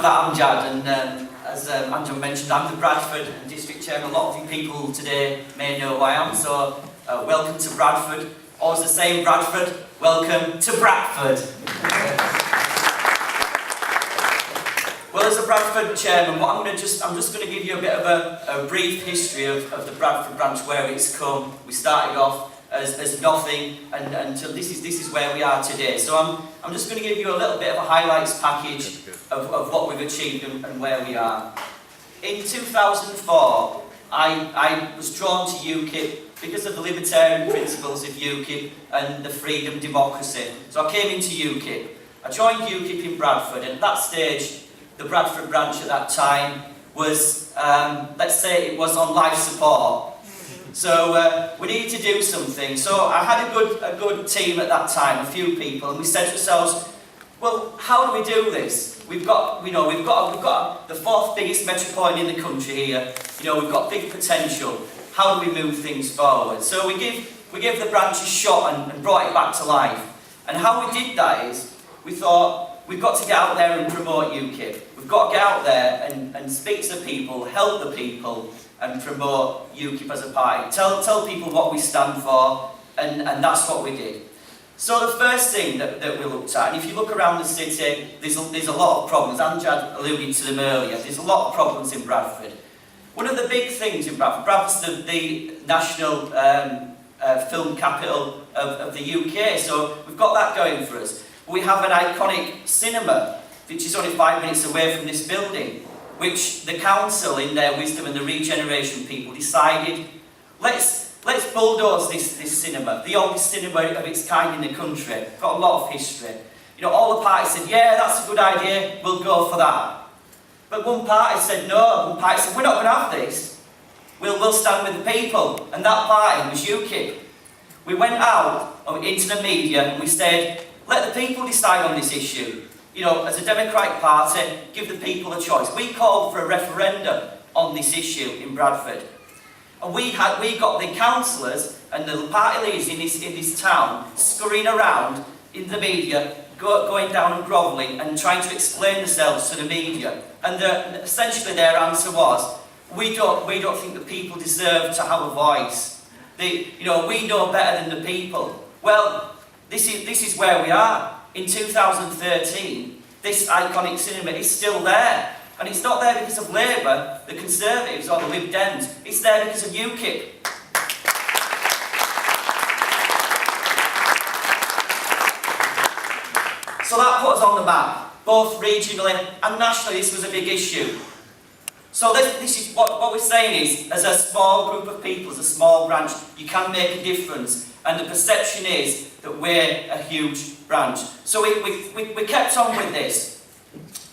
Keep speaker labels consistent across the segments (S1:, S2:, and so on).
S1: I'm Jad, and as Angela mentioned, I'm the Bradford District Chairman. A lot of you people today may know who I am, so welcome to Bradford. Always the same, Bradford, welcome to Bradford. Well, as a Bradford Chairman, I'm just going to give you a bit of a brief history of the Bradford branch, where it's come. We started off as nothing, and until this is where we are today. So I'm just going to give you a little bit of a highlights package of what we've achieved and where we are. In 2004, I was drawn to UKIP because of the libertarian principles of UKIP and the freedom democracy. So I came into UKIP. I joined UKIP in Bradford, and at that stage, the Bradford branch at that time was, let's say, it was on life support. So we needed to do something. So I had a good team at that time, a few people, and we said to ourselves, well, how do we do this? We've got the fourth biggest metropolitan in the country here. We've got big potential. How do we move things forward? So we gave the branch a shot and brought it back to life. And how we did that is, we thought, we've got to get out there and promote UKIP. We've got to get out there and speak to the people, help the people, and promote UKIP as a party. Tell people what we stand for, and that's what we did. So the first thing that we looked at, and if you look around the city, there's a lot of problems. Amjad alluded to them earlier. There's a lot of problems in Bradford. One of the big things in Bradford's the national film capital of the UK, so we've got that going for us. We have an iconic cinema, which is only 5 minutes away from this building, which the council, in their wisdom, and the regeneration people decided, let's bulldoze this cinema, the oldest cinema of its kind in the country. Got a lot of history. All the parties said, yeah, that's a good idea, we'll go for that. But one party said no, one party said, we're not going to have this. We'll stand with the people. And that party was UKIP. We went out into the media and we said, let the people decide on this issue. As a Democratic Party, give the people a choice. We called for a referendum on this issue in Bradford. And we got the councillors and the party leaders in this town scurrying around in the media, going down and grovelling and trying to explain themselves to the media. And essentially their answer was, we don't think the people deserve to have a voice. We know better than the people. Well, this is where we are. In 2013, this iconic cinema is still there. And it's not there because of Labour, the Conservatives or the Lib Dems. It's there because of UKIP. So that put us on the map, both regionally and nationally. This was a big issue. So this is what we're saying is, as a small group of people, as a small branch, you can make a difference. And the perception is that we're a huge branch. So we kept on with this.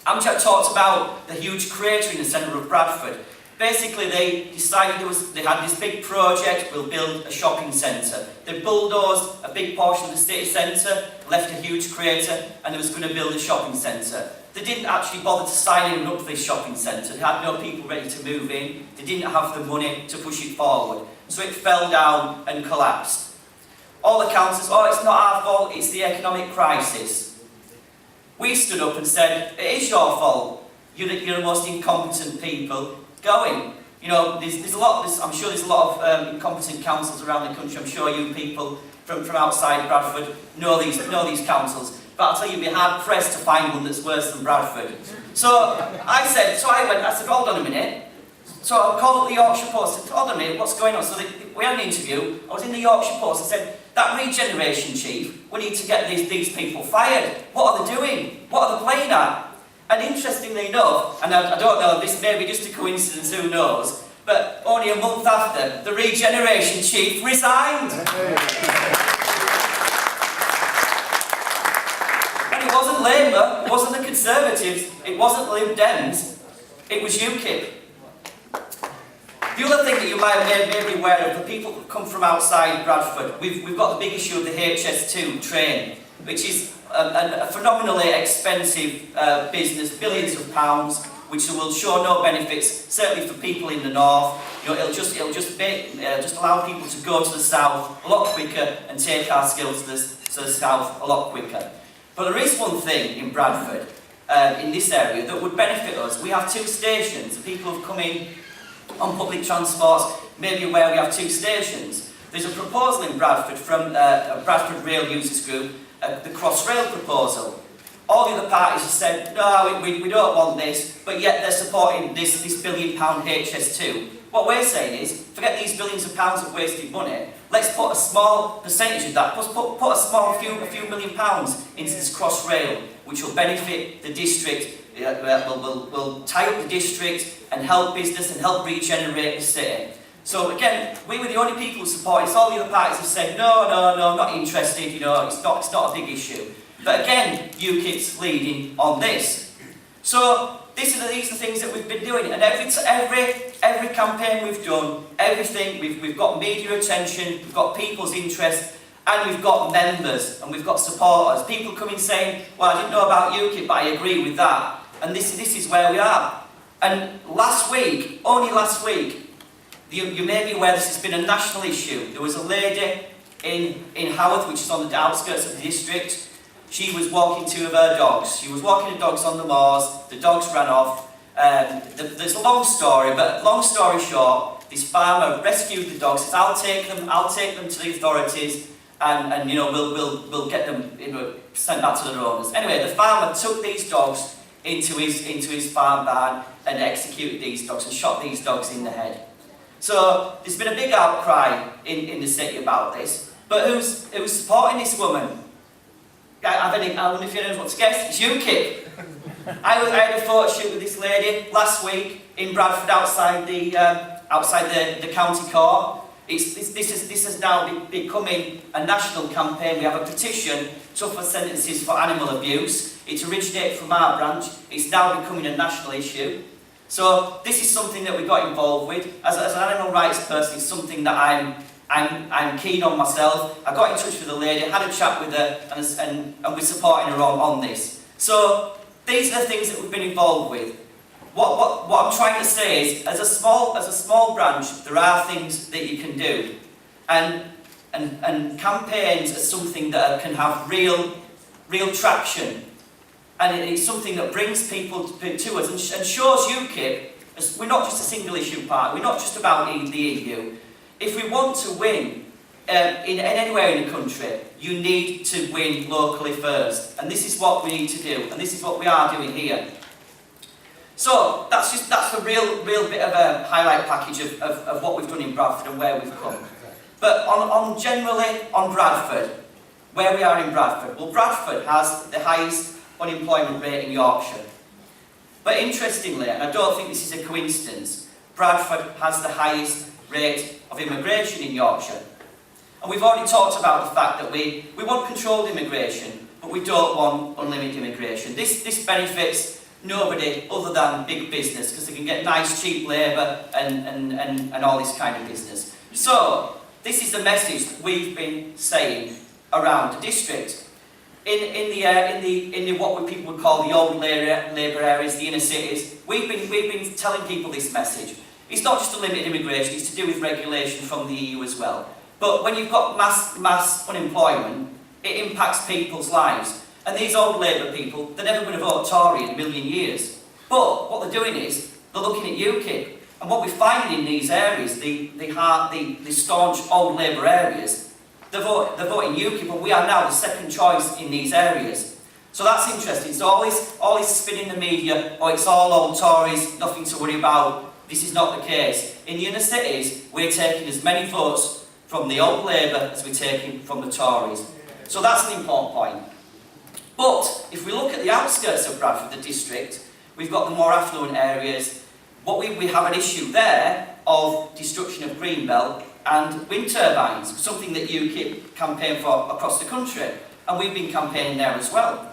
S1: Amjad talked about the huge crater in the centre of Bradford. Basically, they decided they had this big project, we'll build a shopping centre. They bulldozed a big portion of the city centre, left a huge crater, and they was going to build a shopping centre. They didn't actually bother to sign anyone up for this shopping centre. They had no people ready to move in. They didn't have the money to push it forward. So it fell down and collapsed. All the councillors, it's not our fault, it's the economic crisis. We stood up and said, it is your fault. You're the most incompetent people going. There's a lot. I'm sure there's a lot of incompetent councils around the country. I'm sure you people from outside Bradford know these councils. But I'll tell you, you'd be hard pressed to find one that's worse than Bradford. So I said, hold on a minute. So I called up the Yorkshire Post and said, hold on a minute, what's going on? So we had an interview. I was in the Yorkshire Post and said, that regeneration chief, we need to get these people fired. What are they doing? What are they playing at? And interestingly enough, and I don't know, this may be just a coincidence, who knows, but only a month after, the regeneration chief resigned. And it wasn't Labour, it wasn't the Conservatives, it wasn't the Lib Dems, it was UKIP. The other thing that you might be aware of, the people who come from outside Bradford, we've got the big issue of the HS2 train, which is a phenomenally expensive business, billions of pounds, which will show no benefits, certainly for people in the north. It'll just allow people to go to the south a lot quicker and take our skills to the south a lot quicker. But there is one thing in Bradford in this area that would benefit us. We have 2 stations. People have come in on public transport, maybe aware we have 2 stations. There's a proposal in Bradford from a Bradford Rail Users Group, the Crossrail proposal. All the other parties have said, no, we don't want this, but yet they're supporting this £1 billion HS2. What we're saying is, forget these billions of pounds of wasted money, let's put a small percentage of that, put a few million pounds into this Crossrail, which will benefit the district, will tie up the district and help business and help regenerate the city. So again, we were the only people who support it. All the other parties have said, no, not interested, you know, it's not a big issue. But again, UKIP's leading on this. So these are the things that we've been doing, and every campaign we've done, everything, we've got media attention, we've got people's interest, and we've got members, and we've got supporters. People coming saying, well, I didn't know about UKIP, but I agree with that. And this is where we are. And last week, only last week, you may be aware this has been a national issue. There was a lady in Haworth, which is on the outskirts of the district. She was walking 2 of her dogs. She was walking the dogs on the moors, the dogs ran off. There's a long story, but long story short, this farmer rescued the dogs, says, I'll take them to the authorities, and you know, we'll get them, you know, sent back to their owners. Anyway, the farmer took these dogs into his farm barn and executed these dogs and shot these dogs in the head. So there's been a big outcry in the city about this. But who's supporting this woman? I don't know if you know what to guess. It's UKIP. I had a photo shoot with this lady last week in Bradford outside the county court. This has now becoming a national campaign. We have a petition, tougher sentences for animal abuse. It's originated from our branch. It's now becoming a national issue. So this is something that we got involved with. As an animal rights person, it's something that I'm keen on myself. I got in touch with the lady, had a chat with her, and we're supporting her on this. So these are the things that we've been involved with. What I'm trying to say is, as a small branch, there are things that you can do, and campaigns are something that can have real traction, and it's something that brings people to us and shows UKIP as we're not just a single issue party. We're not just about the EU. If we want to win in anywhere in the country, you need to win locally first, and this is what we need to do, and this is what we are doing here. So that's a real bit of a highlight package of what we've done in Bradford and where we've come. But generally on Bradford, where we are in Bradford, well, Bradford has the highest unemployment rate in Yorkshire. But interestingly, and I don't think this is a coincidence, Bradford has the highest rate of immigration in Yorkshire. And we've already talked about the fact that we want controlled immigration, but we don't want unlimited immigration. This benefits nobody other than big business, because they can get nice cheap labour and all this kind of business. So this is the message we've been saying around the district. In the what people would call the old labour areas, the inner cities, we've been telling people this message. It's not just a limited immigration, it's to do with regulation from the EU as well. But when you've got mass unemployment, it impacts people's lives. And these old Labour people, they're never going to vote Tory in a million years. But what they're doing is, they're looking at UKIP. And what we're finding in these areas, the staunch old Labour areas, they're voting UKIP, and we are now the second choice in these areas. So that's interesting. So all this spin in the media, oh, it's all old Tories, nothing to worry about. This is not the case. In the inner cities, we're taking as many votes from the old Labour as we're taking from the Tories. So that's an important point. But if we look at the outskirts of Bradford, the district, we've got the more affluent areas. What we have an issue there of destruction of greenbelt and wind turbines, something that UKIP campaign for across the country, and we've been campaigning there as well.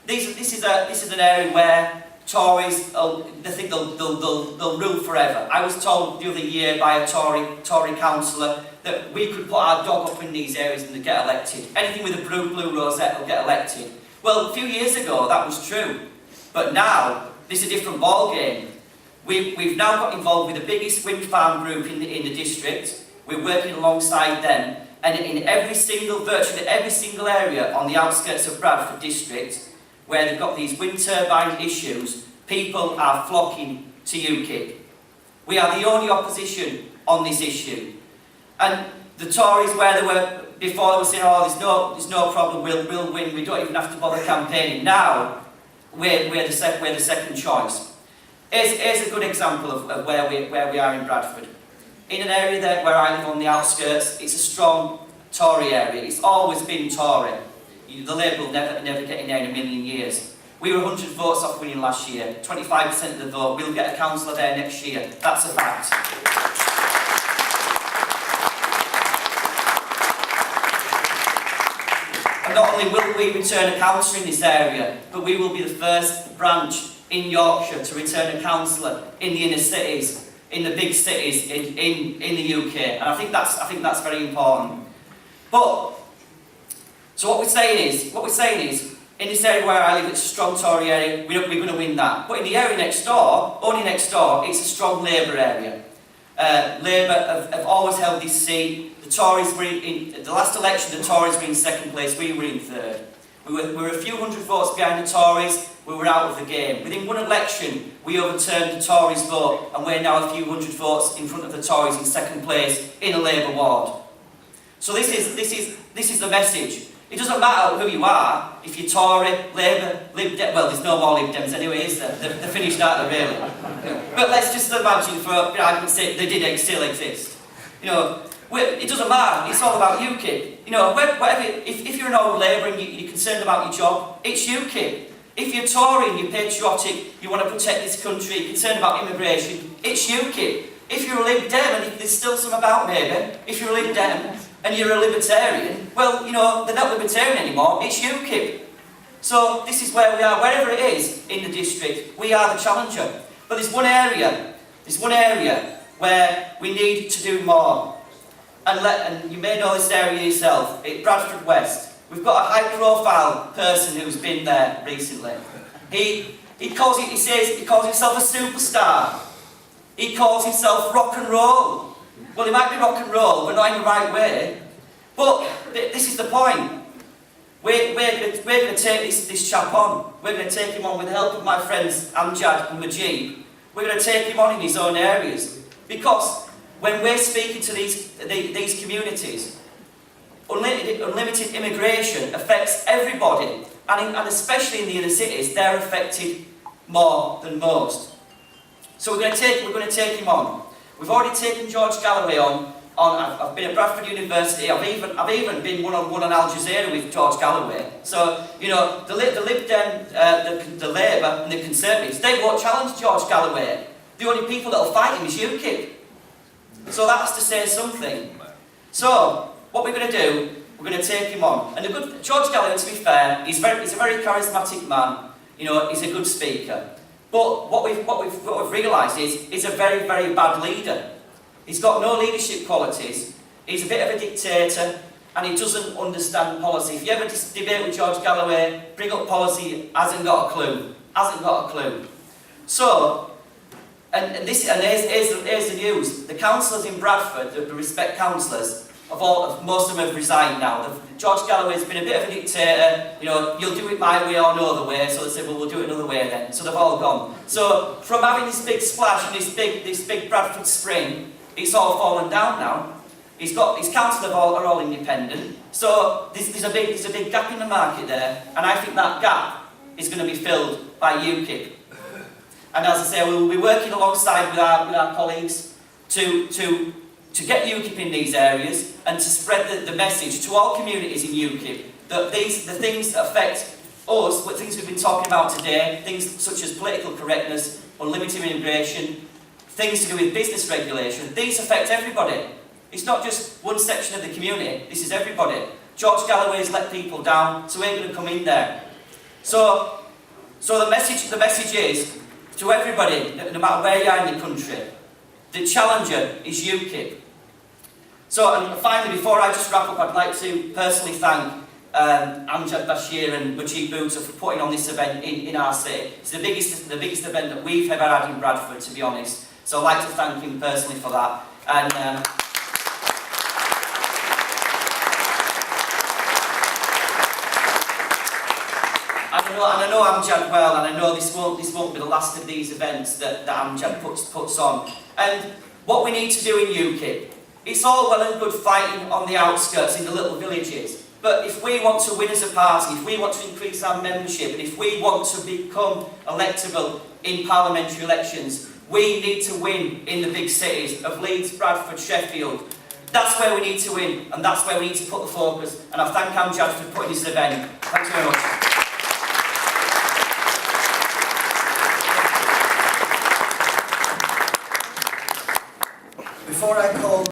S1: This is an area where Tories, they think they'll rule forever. I was told the other year by a Tory councillor that we could put our dog up in these areas and they'd get elected. Anything with a blue rosette will get elected. Well, a few years ago that was true, but now this is a different ball game. We've now got involved with the biggest wind farm group in the district. We're working alongside them, and in virtually every single area on the outskirts of Bradford district, where they've got these wind turbine issues, people are flocking to UKIP. We are the only opposition on this issue. And the Tories, where they were before, they were saying, oh, there's no problem, we'll win, we don't even have to bother campaigning. Now, we're the second choice. Here's a good example of where we are in Bradford. In an area there where I live on the outskirts, it's a strong Tory area. It's always been Tory. The Labour will never get in there in a million years. We were 100 votes off winning last year, 25% of the vote. We'll get a councillor there next year. That's a fact. And not only will we return a councillor in this area, but we will be the first branch in Yorkshire to return a councillor in the inner cities, in the big cities in the UK. And I think that's very important. But so what we're saying is, in this area where I live, it's a strong Tory area, we're going to win that. But in the area next door, only next door, it's a strong Labour area. Labour have always held this seat. The Tories were in the last election, the Tories were in second place, we were in third. We were a few hundred votes behind the Tories, we were out of the game. Within one election, we overturned the Tories' vote, and we're now a few hundred votes in front of the Tories in second place in a Labour ward. So this is the message. It doesn't matter who you are, if you're Tory, Labour, Lib Dem, well, there's no more Lib Dems anyway, is there? They're finished out there, really. But let's just imagine, for argument's sake, they did still exist. You know, it doesn't matter, it's all about UKIP. You know, whatever, if you're an old Labour and you're concerned about your job, it's UKIP. If you're Tory and you're patriotic, you want to protect this country, you're concerned about immigration, it's UKIP. If you're a Lib Dem, and there's still some about maybe, if you're a Lib Dem, and you're a Libertarian, well, you know, they're not Libertarian anymore, it's UKIP. So this is where we are, wherever it is in the district, we are the challenger. But there's one area where we need to do more. And you may know this area yourself, it's Bradford West. We've got a high-profile person who's been there recently. He calls himself a superstar. He calls himself rock and roll. Well, he might be rock and roll, but not in the right way. But this is the point. We're going to take this chap on. We're going to take him on with the help of my friends Amjad and Majid. We're going to take him on in his own areas. Because when we're speaking to these communities, unlimited immigration affects everybody. And especially in the inner cities, they're affected more than most. So we're going to take him on. We've already taken George Galloway on. I've been at Bradford University. I've even been one-on-one on Al Jazeera with George Galloway. So you know the Lib Dem, the Labour and the Conservatives, they won't challenge George Galloway. The only people that'll fight him is UKIP. So that's to say something. So what we're going to do, we're going to take him on. And George Galloway, to be fair, he's a very charismatic man. You know, he's a good speaker. But what we've realised is he's a very, very bad leader. He's got no leadership qualities. He's a bit of a dictator, and he doesn't understand policy. If you ever debate with George Galloway, bring up policy, hasn't got a clue. Hasn't got a clue. So, here's the news. The councillors in Bradford, the Respect councillors, most of them have resigned now. George Galloway's been a bit of a dictator, you know, you'll do it my way or no other way, so they said, well, we'll do it another way then. So they've all gone. So from having this big splash and this big Bradford spring, it's all fallen down now. His councillors are all independent. So there's a big gap in the market there, and I think that gap is going to be filled by UKIP. And as I say, we'll be working alongside with our colleagues to get UKIP in these areas and to spread the message to all communities in UKIP that the things that affect us, what things we've been talking about today, things such as political correctness, unlimited immigration, things to do with business regulation, these affect everybody. It's not just one section of the community, this is everybody. George Galloway's let people down, so we're going to come in there. So the message is to everybody, no matter where you are in the country, the challenger is UKIP. So, and finally, before I just wrap up, I'd like to personally thank Amjad Bashir and Majid Bouta for putting on this event in our city. It's the biggest event that we've ever had in Bradford, to be honest. So I'd like to thank him personally for that. And I know Amjad well, and I know this won't be the last of these events that Amjad puts on. And what we need to do in UKIP, it's all well and good fighting on the outskirts in the little villages, but if we want to win as a party, if we want to increase our membership, and if we want to become electable in parliamentary elections, we need to win in the big cities of Leeds, Bradford, Sheffield. That's where we need to win, and that's where we need to put the focus. And I thank Amjad for putting this event. Thanks very much.